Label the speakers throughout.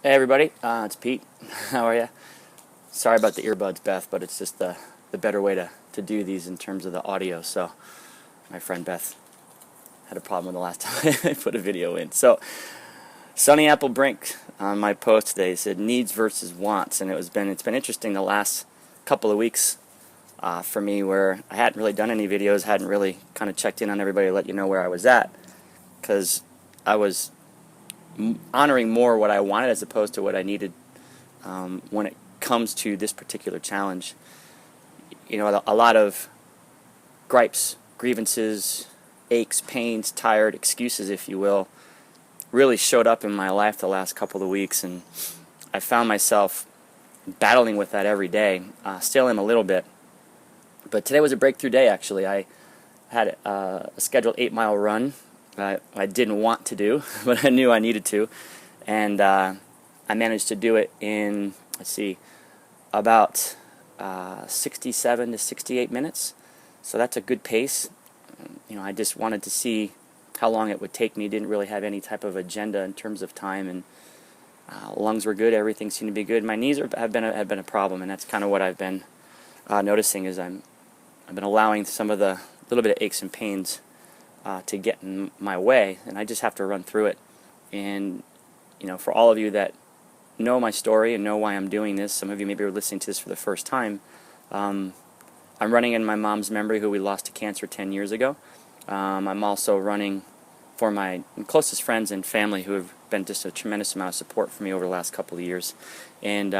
Speaker 1: Hey everybody, it's Pete. How are you? Sorry about the earbuds, Beth, but it's just the better way to do these in terms of the audio. So my friend Beth had a problem with the last time I put a video in. So Sonny Applebrink on my post today said needs versus wants, and it's been interesting the last couple of weeks for me where I hadn't really done any videos, hadn't really kind of checked in on everybody to let you know where I was at, because I was honoring more what I wanted as opposed to what I needed when it comes to this particular challenge. You know, a lot of gripes, grievances, aches, pains, tired, excuses, if you will, really showed up in my life the last couple of weeks, and I found myself battling with that every day. Still am a little bit, but today was a breakthrough day, actually. I had a scheduled 8-mile run I didn't want to do, but I knew I needed to, and I managed to do it in, about 67 to 68 minutes. So that's a good pace. You know, I just wanted to see how long it would take me. Didn't really have any type of agenda in terms of time, and lungs were good. Everything seemed to be good. My knees have been a problem, and that's kind of what I've been noticing. Is I've been allowing some of the little bit of aches and pains to get in my way, and I just have to run through it. And you know, for all of you that know my story and know why I'm doing this, some of you maybe are listening to this for the first time. I'm running in my mom's memory, who we lost to cancer 10 years ago. I'm also running for my closest friends and family, who have been just a tremendous amount of support for me over the last couple of years. And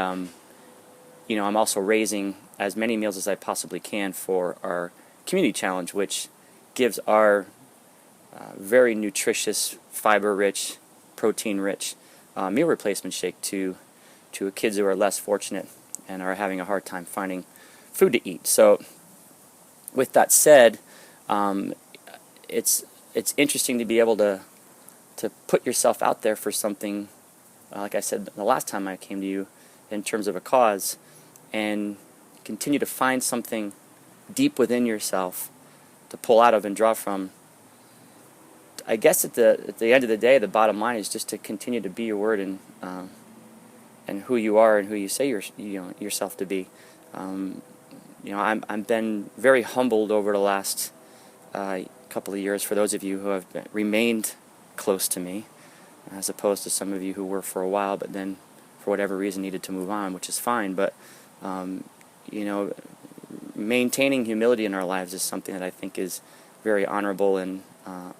Speaker 1: you know, I'm also raising as many meals as I possibly can for our community challenge, which gives our very nutritious, fiber-rich, protein-rich meal replacement shake to kids who are less fortunate and are having a hard time finding food to eat. So, with that said, it's interesting to be able to put yourself out there for something, like I said the last time I came to you, in terms of a cause, and continue to find something deep within yourself to pull out of and draw from. I guess at the end of the day, the bottom line is just to continue to be your word and who you are and who you say yourself to be. You know, I've been very humbled over the last couple of years for those of you who have remained close to me, as opposed to some of you who were for a while, but then for whatever reason needed to move on, which is fine. But you know, maintaining humility in our lives is something that I think is very honorable and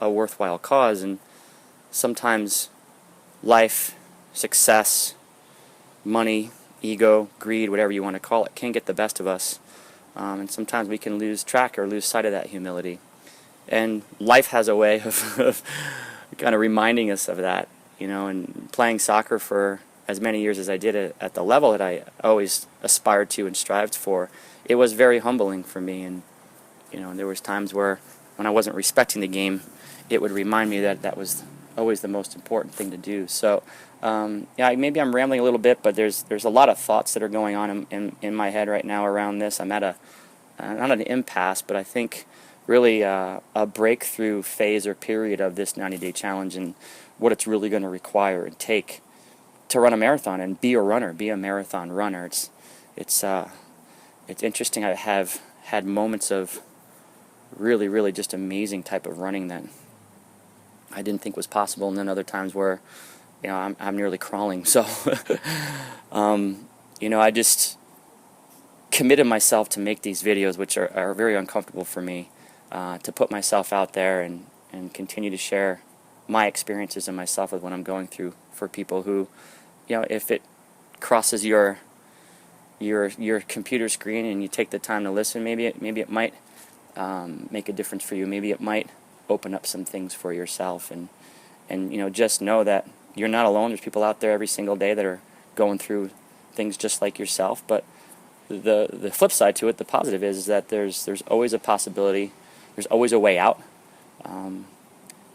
Speaker 1: a worthwhile cause. And sometimes life, success, money, ego, greed, whatever you want to call it, can get the best of us, and sometimes we can lose track or lose sight of that humility. And life has a way of kind of reminding us of that, you know. And playing soccer for as many years as I did at the level that I always aspired to and strived for, it was very humbling for me. And you know, there was times where when I wasn't respecting the game, it would remind me that that was always the most important thing to do. So, yeah, maybe I'm rambling a little bit, but there's a lot of thoughts that are going on in my head right now around this. I'm at not an impasse, but I think really a breakthrough phase or period of this 90-day challenge, and what it's really going to require and take to run a marathon and be a runner, be a marathon runner. It's interesting. I have had moments of really just amazing type of running that I didn't think was possible, and then other times where, you know, I'm nearly crawling. So, you know, I just committed myself to make these videos, which are very uncomfortable for me, to put myself out there and continue to share my experiences and myself with what I'm going through for people who, you know, if it crosses your computer screen and you take the time to listen, maybe it might make a difference for you. Maybe it might open up some things for yourself, and you know, just know that you're not alone. There's people out there every single day that are going through things just like yourself. But the flip side to it, the positive is that there's always a possibility. There's always a way out, and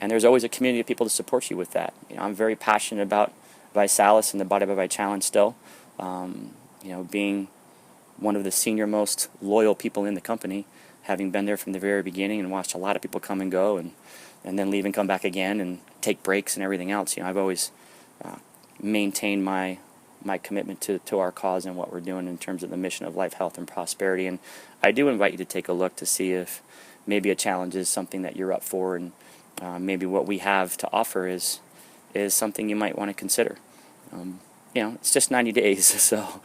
Speaker 1: there's always a community of people to support you with that. You know, I'm very passionate about Visalis and the Body by Vi Challenge still. You know, being one of the senior most loyal people in the company, having been there from the very beginning and watched a lot of people come and go and then leave and come back again and take breaks and everything else. You know, I've always maintain my commitment to our cause and what we're doing in terms of the mission of life, health, and prosperity. And I do invite you to take a look to see if maybe a challenge is something that you're up for, and maybe what we have to offer is something you might want to consider. It's just 90 days, so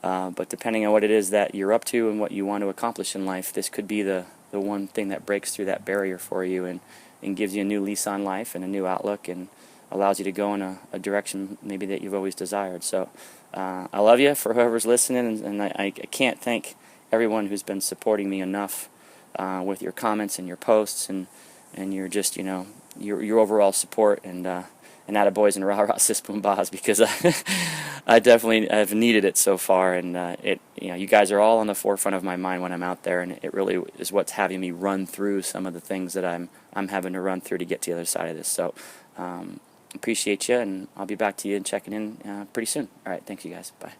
Speaker 1: but depending on what it is that you're up to and what you want to accomplish in life, this could be the one thing that breaks through that barrier for you and gives you a new lease on life and a new outlook, and allows you to go in a direction maybe that you've always desired. So I love you for whoever's listening, and I can't thank everyone who's been supporting me enough with your comments and your posts and your just your overall support, and attaboys and rah-rah sis boom bahs, because I definitely have needed it so far, and you guys are all on the forefront of my mind when I'm out there, and it really is what's having me run through some of the things that I'm having to run through to get to the other side of this. So appreciate you, and I'll be back to you and checking in pretty soon. All right, thanks you guys. Bye.